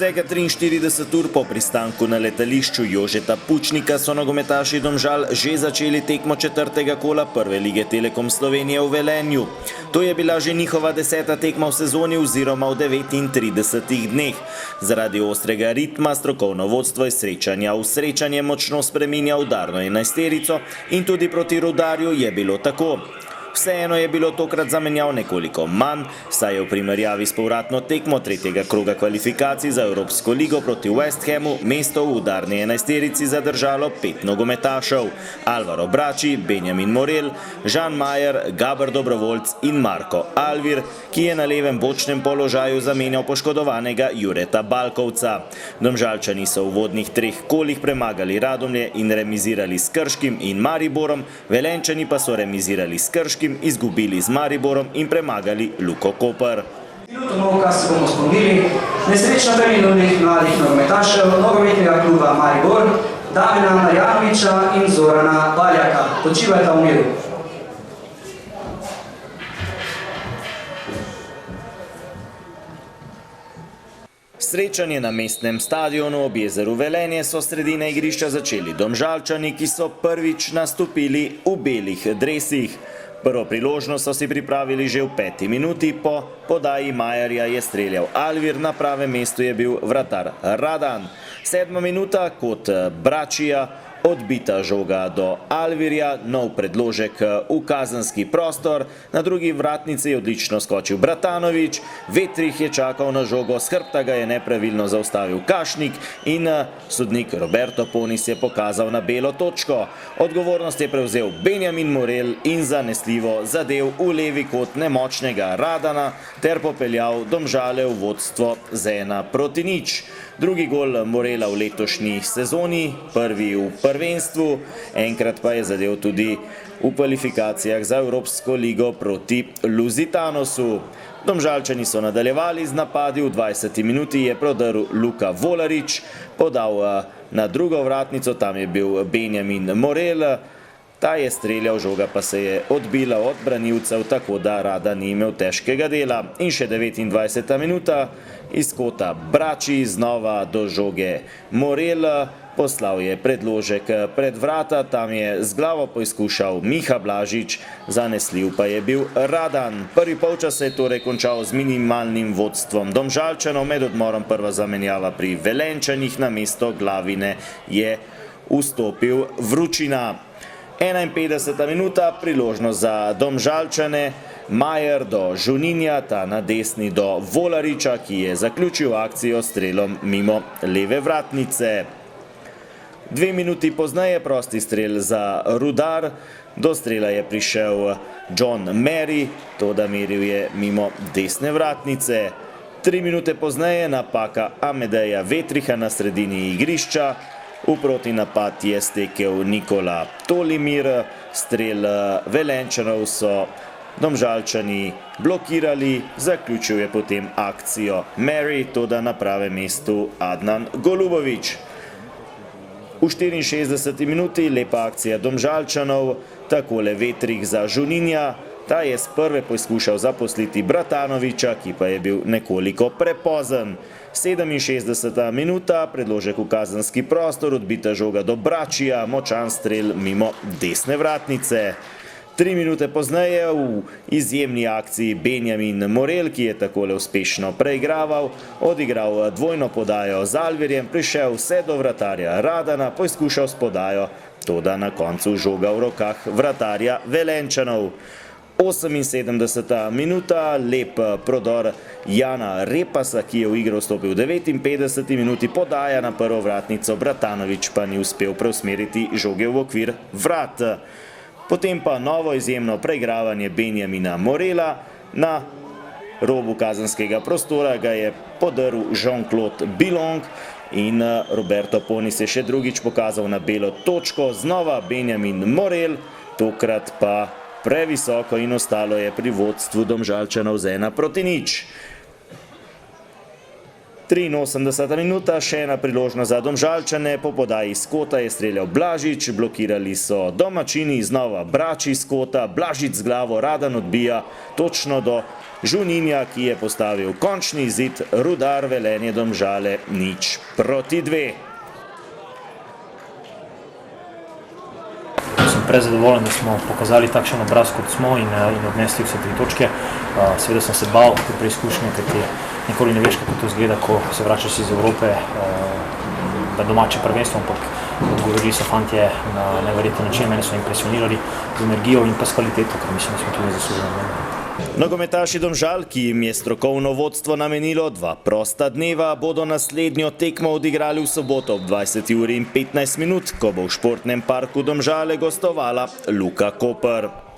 Vsega 43 ur po pristanku na letališču Jožeta Pučnika so nogometaši Domžal že začeli tekmo četrtega kola prve lige Telekom Slovenije v Velenju. To je bila že njihova 10. tekma v sezoni oziroma v 39 dneh. Zaradi ostrega ritma strokovno vodstvo iz srečanja v srečanje močno spreminja udarno enajsterico in tudi proti Rudarju je bilo tako. Vseeno je bilo tokrat zamenjav nekoliko manj, saj je v primerjavi s povratno tekmo tretjega kroga kvalifikacij za Evropsko ligo proti West Hamu mesto v udarni enajsterici zadržalo 5 nogometašev: Alvaro Brači, Benjamin Morel, Žan Majer, Gaber Dobrovoljc in Marko Alvir, ki je na levem bočnem položaju zamenjal poškodovanega Jureta Balkovca. Domžalčani so v uvodnih 3 kolih premagali Radomlje in remizirali s Krškim in Mariborom, Velenjčani pa so remizirali s Krškim, izgubili z Mariborom in premagali Luko Koper. Minuto molka se bomo spomnili nesrečno preminulih mladih nogometašev nogometnega kluba Maribor, Damjana Marjanoviča in Zorana Baljaka. Počivajta v miru. Srečanje na mestnem stadionu ob jezeru Velenje so sredine igrišča začeli Domžalčani, ki so prvič nastopili v belih dresih. Prvo priložnost so si pripravili že v 5. minuti, po podaji Majerja je streljal Alvir, na pravem mestu je bil vratar Radan. 7. minuta kot Bračija, odbita žoga do Alvirja, nov predložek v kazenski prostor, na drugi vratnici je odlično skočil Bratanovič, Vetrih je čakal na žogo, s hrbta ga je nepravilno zaustavil Kašnik in sodnik Roberto Ponis je pokazal na belo točko. Odgovornost je prevzel Benjamin Morel in zanesljivo zadev v levi kot nemočnega Radana ter popeljal Domžale v vodstvo z 1:0. Drugi gol Morela v letošnji sezoni, prvi v prvenstvu, enkrat pa je zadev tudi v kvalifikacijah za Evropsko ligo proti Lusitanosu. Domžalčani so nadaljevali z napadi, v 20. minuti je prodrl Luka Volarič, podal na drugo vratnico, tam je bil Benjamin Morel. Ta je streljal, žoga pa se je odbila od branilcev, tako da Rada ni imel težkega dela. In še 29. minuta, iz kota Brači, znova do žoge Morel, poslal je predložek pred vrata, tam je z glavo poizkušal Miha Blažič, zanesljiv pa je bil Radan. Prvi polčas se je torej končal z minimalnim vodstvom Domžalčanov, med odmorom prva zamenjava pri Velenjčanih, na mesto Glavine je vstopil Vručina. 51. minuta, priložnost za Domžalčane, Majer do Žuninja, ta na desni do Volariča, ki je zaključil akcijo strelom mimo leve vratnice. 2 minuti pozneje prosti strel za Rudar, do strela je prišel John Mary, to da meril je mimo desne vratnice. 3 minute pozneje napaka Amedeja Vetriha na sredini igrišča, v protinapad je stekel Nikola Tolimir, strel Velenjčanov so Domžalčani blokirali, zaključil je potem akcijo Mary, toda na pravem mestu Adnan Golubović. V 64. minuti lepa akcija Domžalčanov, takole Vetrih za Žuninja, ta je z prve poskušal zaposliti Bratanoviča, ki pa je bil nekoliko prepozen. 67. minuta, predložek v kazenski prostor, odbita žoga do Bračija, močan strel mimo desne vratnice. 3 minute pozneje v izjemni akciji Benjamin Morel, ki je takole uspešno preigraval, odigral dvojno podajo z Alvirjem, prišel vse do vratarja Radana, poizkušal s podajo, toda na koncu žoga v rokah vratarja Velenjčanov. 78. minuta, lep prodor Jana Repasa, ki je v igro vstopil v 59. minuti, podaja na prvo vratnico, Bratanovič pa ni uspel preusmeriti žoge v okvir vrat. Potem pa novo izjemno preigravanje Benjamina Morela, na robu kazenskega prostora ga je podrl Jean-Claude Bilong in Roberto Ponis je še drugič pokazal na belo točko, znova Benjamin Morel, tokrat pa previsoko in ostalo je pri vodstvu Domžalčanov z 1:0. 83. minuta, še ena priložnost za Domžalčane, po podaji iz kota je streljal Blažič, blokirali so domačini, znova Brač iz kota, Blažič z glavo, Radan odbija točno do Žuninja, ki je postavil končni izid, Rudar Velenje Domžale 0-2. Sem prezadovoljen, da smo pokazali takšen obraz, kot smo in odnesli vse 3 točke. Seveda sem se bal te preizkušnje, kajti nikoli ne veš, kako to izgleda, ko se vračaš iz Evrope na domače prvenstvo, ampak odgovorili so fantje na neverjeten način, mene so impresionirali z energijo in pa s kvaliteto, ker mislim, da smo tudi zaslužili. Nogometaši Domžal, ki jim je strokovno vodstvo namenilo 2 prosta dneva, bodo naslednjo tekmo odigrali v soboto ob 20:15, ko bo v športnem parku Domžale gostovala Luka Koper.